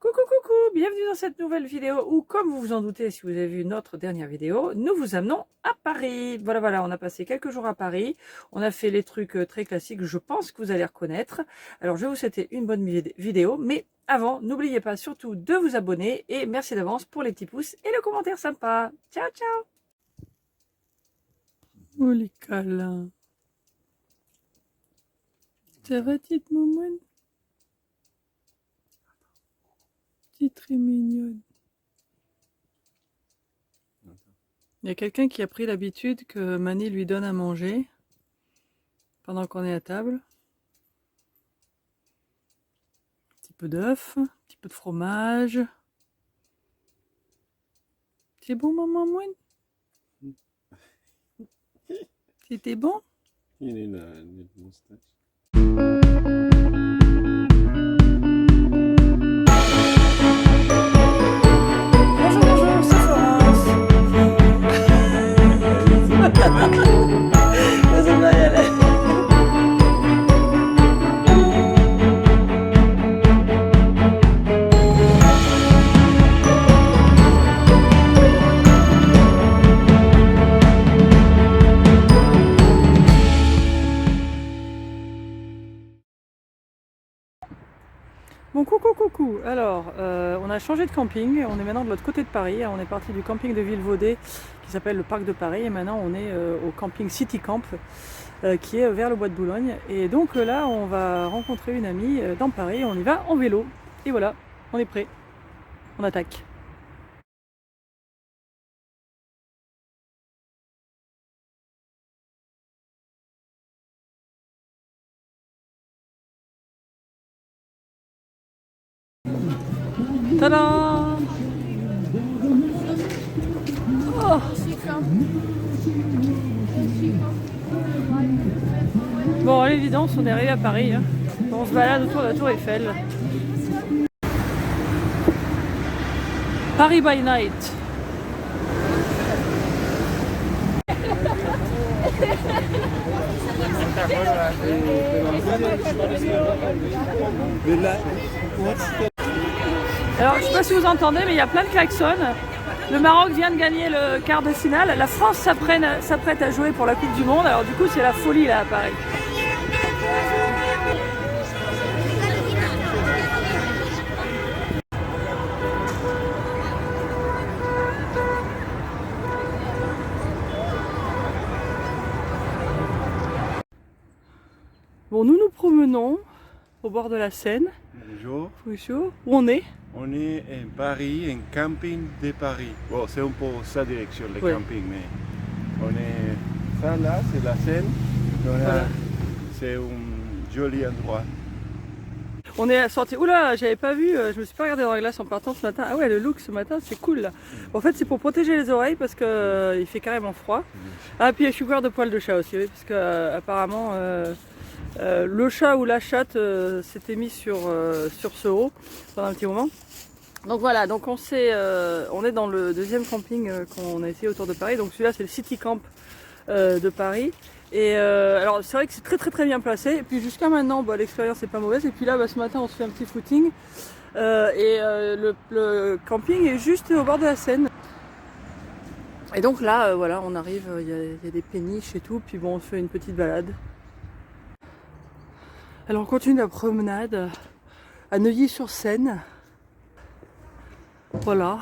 Coucou, coucou, bienvenue dans cette nouvelle vidéo où, comme vous vous en doutez, si vous avez vu notre dernière vidéo, nous vous amenons à Paris. Voilà, on a passé quelques jours à Paris. On a fait les trucs très classiques, je pense que vous allez reconnaître. Alors, je vais vous souhaiter une bonne vidéo, mais avant, n'oubliez pas surtout de vous abonner et merci d'avance pour les petits pouces et le commentaire sympa. Ciao, ciao. Oh, les câlins. Ça va, petite moumoune? Très mignonne. Il y a quelqu'un qui a pris l'habitude que Mani lui donne à manger pendant qu'on est à table. Un petit peu d'œuf, un petit peu de fromage. C'est bon, maman moine? C'était bon? Il a une moustache. Bonjour, c'est Florence. Ça va y aller. Bon, coucou. Alors, on a changé de camping. On est maintenant de l'autre côté de Paris. On est parti du camping de Villevaudet qui s'appelle le Parc de Paris. Et maintenant, on est au camping City Camp qui est vers le Bois de Boulogne. Et donc là, on va rencontrer une amie dans Paris. On y va en vélo. Et voilà, on est prêt. On attaque. Tadam! Oh. Bon, à l'évidence, on est arrivé à Paris. Hein. On se balade autour de la Tour Eiffel. Paris by night. Alors, je sais pas si vous entendez, mais il y a plein de klaxons. Le Maroc vient de gagner le quart de finale. La France s'apprête à jouer pour la Coupe du Monde. Alors du coup, c'est la folie là à Paris. Bon, nous nous promenons au bord de la Seine. Bonjour. Bonjour. Où on est? On est en Paris, en camping de Paris. Bon, c'est un peu sa direction, le camping, mais on est... Ça là, c'est la Seine. Voilà. C'est un joli endroit. On est sorti. Oula, j'avais pas vu, je me suis pas regardé dans la glace en partant ce matin. Ah ouais, le look ce matin, c'est cool là. En fait, c'est pour protéger les oreilles parce que il fait carrément froid. Ah, puis je suis couvert de poils de chat aussi, oui, parce que apparemment le chat ou la chatte s'était mis sur ce haut pendant un petit moment. Donc voilà, donc on est dans le deuxième camping qu'on a essayé autour de Paris. Donc celui-là, c'est le City Camp de Paris. Et alors c'est vrai que c'est très bien placé. Et puis jusqu'à maintenant, l'expérience n'est pas mauvaise. Et puis là, ce matin, on se fait un petit footing. Le camping est juste au bord de la Seine. Et donc là, voilà, on arrive, il y a des péniches et tout. Puis bon, on fait une petite balade. Alors on continue la promenade à Neuilly-sur-Seine. Voilà.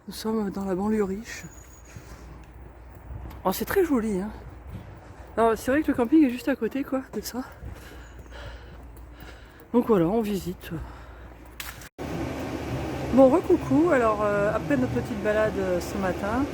Nous sommes dans la banlieue riche. Oh, c'est très joli, hein. Alors c'est vrai que le camping est juste à côté, quoi, de ça. Donc voilà, on visite. Bon, recoucou. Alors après notre petite balade ce matin,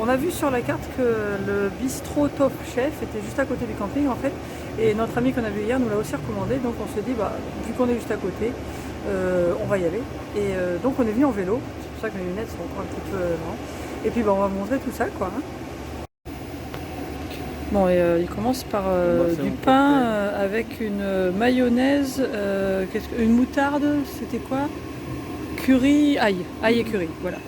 on a vu sur la carte que le bistrot Top Chef était juste à côté du camping en fait. Et notre ami qu'on a vu hier nous l'a aussi recommandé. Donc on s'est dit, vu qu'on est juste à côté, on va y aller. Et donc on est venu en vélo. C'est pour ça que mes lunettes sont encore un petit peu marrantes. Et puis on va vous montrer tout ça, quoi. Hein. Bon, et il commence par du pain avec une mayonnaise, une moutarde, c'était quoi? Curry, ail et curry, voilà.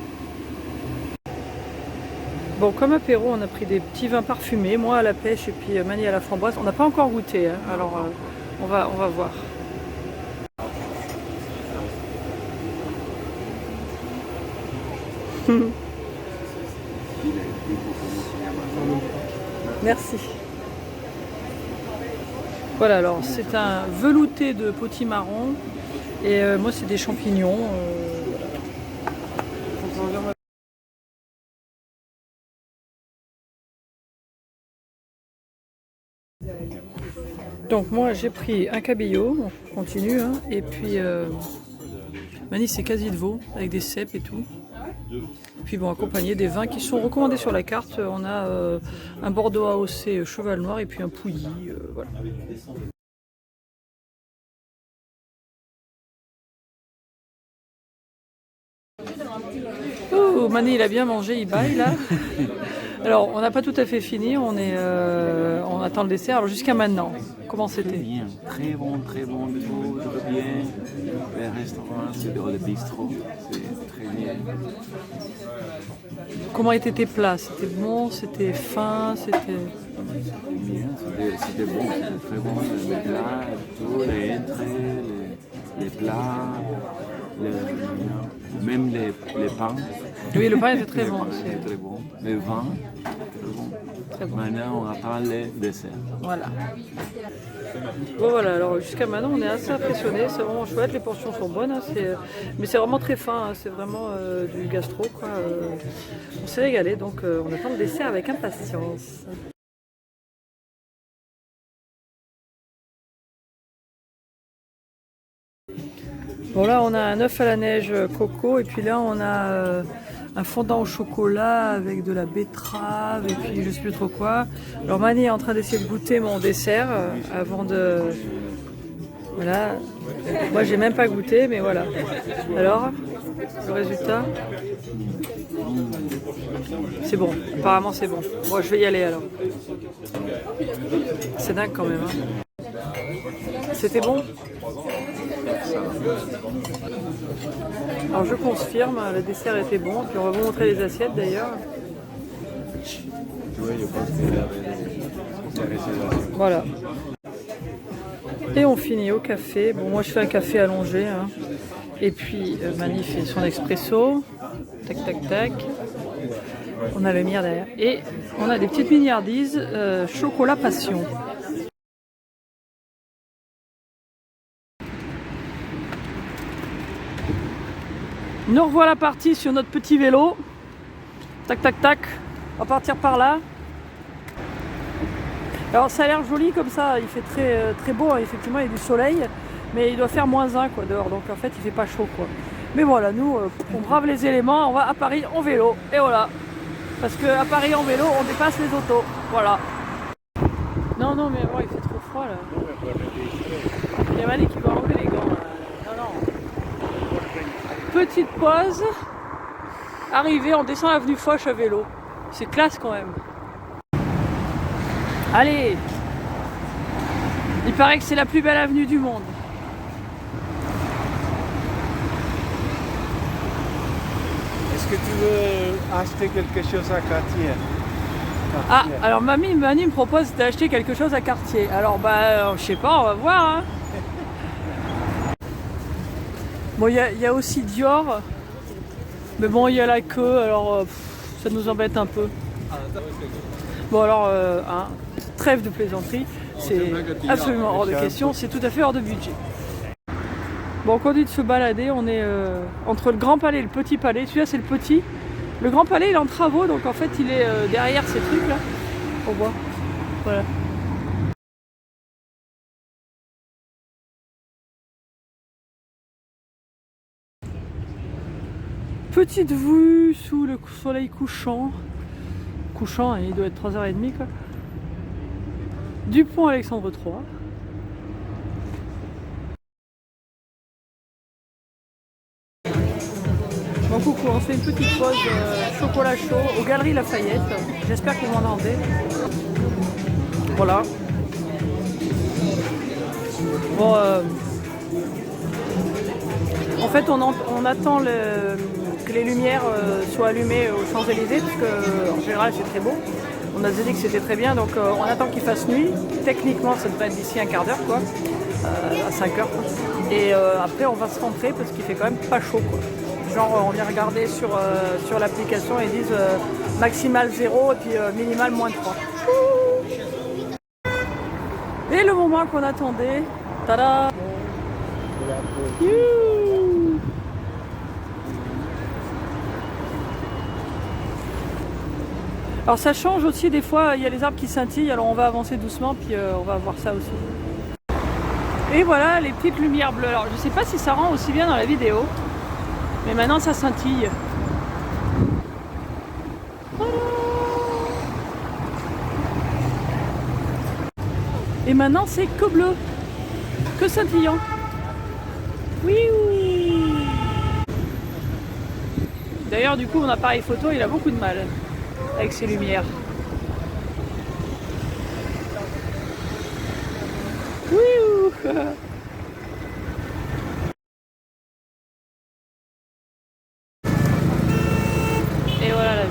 Bon, comme apéro, on a pris des petits vins parfumés, moi à la pêche et puis Mani à la framboise. On n'a pas encore goûté, hein, alors on va voir. Merci. Voilà, alors c'est un velouté de potimarron et moi c'est des champignons. Donc moi j'ai pris un cabillaud, on continue, hein, et puis Mani c'est quasi de veau avec des cèpes et tout. Puis bon, accompagné des vins qui sont recommandés sur la carte, on a un Bordeaux AOC Cheval Noir et puis un Pouilly, voilà. Oh, Mani il a bien mangé, il baille là. Alors on n'a pas tout à fait fini, on attend le dessert. Alors jusqu'à maintenant, comment c'était? Bien, très bon, tout, très bien. Le restaurant, c'est le bistrot, c'est très bien. Comment étaient tes plats? C'était bon, c'était fin, c'était... Bien, c'était bon, c'était très bon. Les plats, tout, les entrées, les plats, même les pains. Oui, le pain était très bon. C'était très bon. Le vin, très bon. Très bon. Maintenant, on attend les desserts. Voilà. Bon voilà, alors jusqu'à maintenant on est assez impressionnés, c'est vraiment chouette, les portions sont bonnes, hein, mais c'est vraiment très fin, hein, c'est vraiment du gastro quoi. On s'est régalé, donc on attend le dessert avec impatience. Bon là on a un œuf à la neige coco et puis là on a un fondant au chocolat avec de la betterave et puis je sais plus trop quoi. Alors Mani est en train d'essayer de goûter mon dessert avant de... Voilà. Moi j'ai même pas goûté mais voilà. Alors, le résultat? C'est bon, apparemment c'est bon. Bon je vais y aller alors. C'est dingue quand même. Hein. C'était bon? Alors je confirme, le dessert était bon, puis on va vous montrer les assiettes d'ailleurs. Voilà. Et on finit au café. Bon moi je fais un café allongé. Hein. Et puis Mani fait son expresso. Tac tac tac. On a le mire derrière. Et on a des petites milliardises chocolat passion. Nous revoilà partis sur notre petit vélo. Tac tac tac. On va partir par là. Alors ça a l'air joli comme ça, il fait très beau, hein. Effectivement il y a du soleil, mais il doit faire -1 quoi dehors, donc en fait il fait pas chaud quoi. Mais voilà, nous on brave les éléments, on va à Paris en vélo, et voilà. Parce qu'à Paris en vélo on dépasse les autos, voilà. Non mais bon il fait trop froid là. Il y a Mani qui va enlever les gants là. Non. Petite pause, arrivé, on descend l'avenue Foch à vélo. C'est classe quand même. Allez! Il paraît que c'est la plus belle avenue du monde. Est-ce que tu veux acheter quelque chose à Cartier? Ah, alors Mani me propose d'acheter quelque chose à Cartier. Alors je sais pas, on va voir. Hein. Bon, il y a aussi Dior. Mais bon, il y a la queue, alors ça nous embête un peu. Bon alors, trêve de plaisanterie, c'est absolument hors de question, c'est tout à fait hors de budget. Bon, on continue de se balader, on est entre le Grand Palais et le Petit Palais. Celui-là c'est le petit. Le Grand Palais il est en travaux, donc en fait il est derrière ces trucs là. On voit. Voilà. Petite vue sous le soleil couchant. Couchant, il doit être 3h30 quoi. Du pont Alexandre III. Bon coucou, on fait une petite pause chocolat chaud aux Galeries Lafayette. J'espère que vous m'entendez. Voilà. Bon, en fait on attend que les lumières soient allumées aux Champs-Élysées parce qu'en général c'est très beau. On a dit que c'était très bien, donc on attend qu'il fasse nuit. Techniquement ça devrait être d'ici un quart d'heure quoi, à 5h quoi. Et après on va se rentrer parce qu'il fait quand même pas chaud quoi. genre on vient regarder sur l'application et ils disent maximal 0 et puis minimal -3. Et le moment qu'on attendait, tada! Youhou! Alors ça change aussi des fois, il y a les arbres qui scintillent, alors on va avancer doucement puis on va voir ça aussi. Et voilà les petites lumières bleues. Alors je sais pas si ça rend aussi bien dans la vidéo, mais maintenant ça scintille. Et maintenant c'est que bleu, que scintillant. Oui, oui. D'ailleurs du coup mon appareil photo il a beaucoup de mal avec ces lumières. Oui. Et voilà la vue.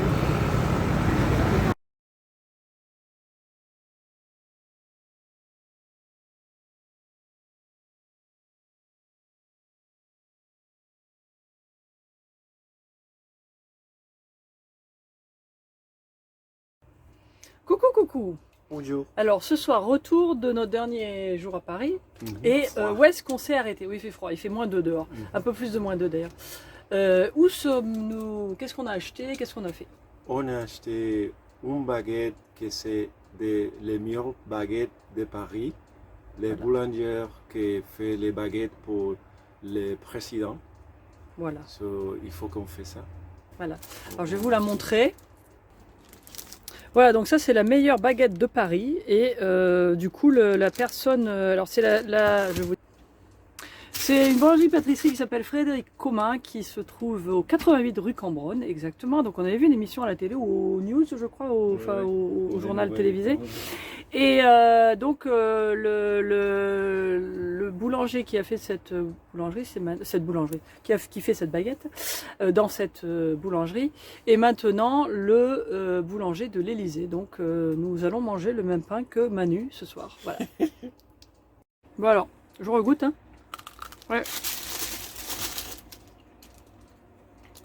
Coucou, coucou. Bonjour. Alors ce soir, retour de notre dernier jour à Paris. Et où est-ce qu'on s'est arrêté? Oui, il fait froid, il fait -2 dehors. Un peu plus de -2 d'ailleurs. Où sommes-nous? Qu'est-ce qu'on a acheté? Qu'est-ce qu'on a fait? On a acheté une baguette qui c'est les meilleures baguettes de Paris. Les boulangers qui font les baguettes pour les présidents. Voilà. So, il faut qu'on fasse ça. Voilà. Alors je vais vous la montrer. Voilà, donc ça c'est la meilleure baguette de Paris et du coup la personne, alors c'est c'est une boulangerie-pâtisserie qui s'appelle Frédéric Comin qui se trouve au 88 rue Cambronne exactement. Donc on avait vu une émission à la télé, au news je crois, au journal télévisé. Et donc le boulanger qui a fait cette boulangerie, qui fait cette baguette dans cette boulangerie est maintenant le boulanger de l'Élysée. Donc nous allons manger le même pain que Manu ce soir. Voilà. Bon alors, je regoute hein. Ouais.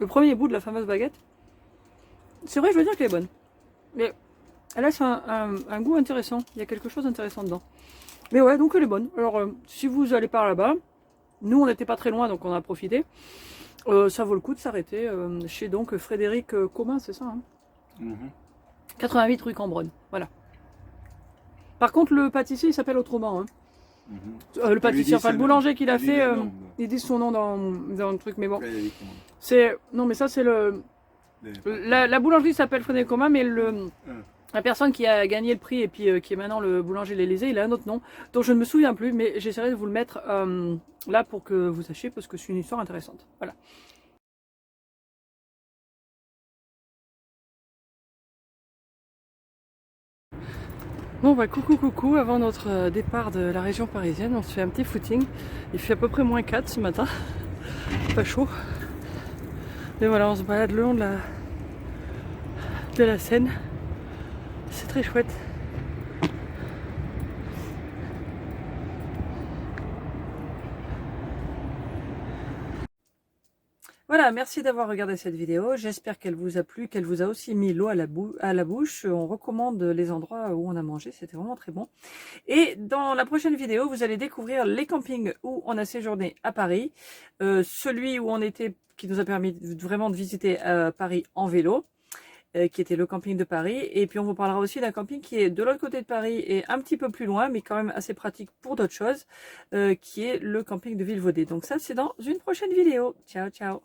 Le premier bout de la fameuse baguette. C'est vrai, je veux dire qu'elle est bonne. Mais elle laisse un goût intéressant. Il y a quelque chose d'intéressant dedans. Mais ouais, donc elle est bonne. Alors, si vous allez par là-bas, nous on n'était pas très loin, donc on a profité. Ça vaut le coup de s'arrêter chez donc Frédéric Comin, c'est ça hein 88 rue Cambronne. Voilà. Par contre, le pâtissier il s'appelle autrement. Hein. Le pâtissier, enfin le boulanger qui l'a fait, ils disent son nom dans le truc, mais bon. C'est non, mais ça c'est la boulangerie s'appelle Frédéric Comin, mais la personne qui a gagné le prix et puis qui est maintenant le boulanger de l'Élysée, il a un autre nom dont je ne me souviens plus, mais j'essaierai de vous le mettre là pour que vous sachiez parce que c'est une histoire intéressante. Voilà. Bon bah coucou, avant notre départ de la région parisienne, on se fait un petit footing. Il fait à peu près -4 ce matin, pas chaud. Mais voilà, on se balade le long de la Seine. C'est très chouette. Voilà, merci d'avoir regardé cette vidéo. J'espère qu'elle vous a plu, qu'elle vous a aussi mis l'eau à la bouche. On recommande les endroits où on a mangé, c'était vraiment très bon. Et dans la prochaine vidéo, vous allez découvrir les campings où on a séjourné à Paris. Celui où on était, qui nous a permis vraiment de visiter Paris en vélo. Qui était le camping de Paris. Et puis on vous parlera aussi d'un camping qui est de l'autre côté de Paris et un petit peu plus loin, mais quand même assez pratique pour d'autres choses, qui est le camping de Vilvodet. Donc ça, c'est dans une prochaine vidéo. Ciao, ciao.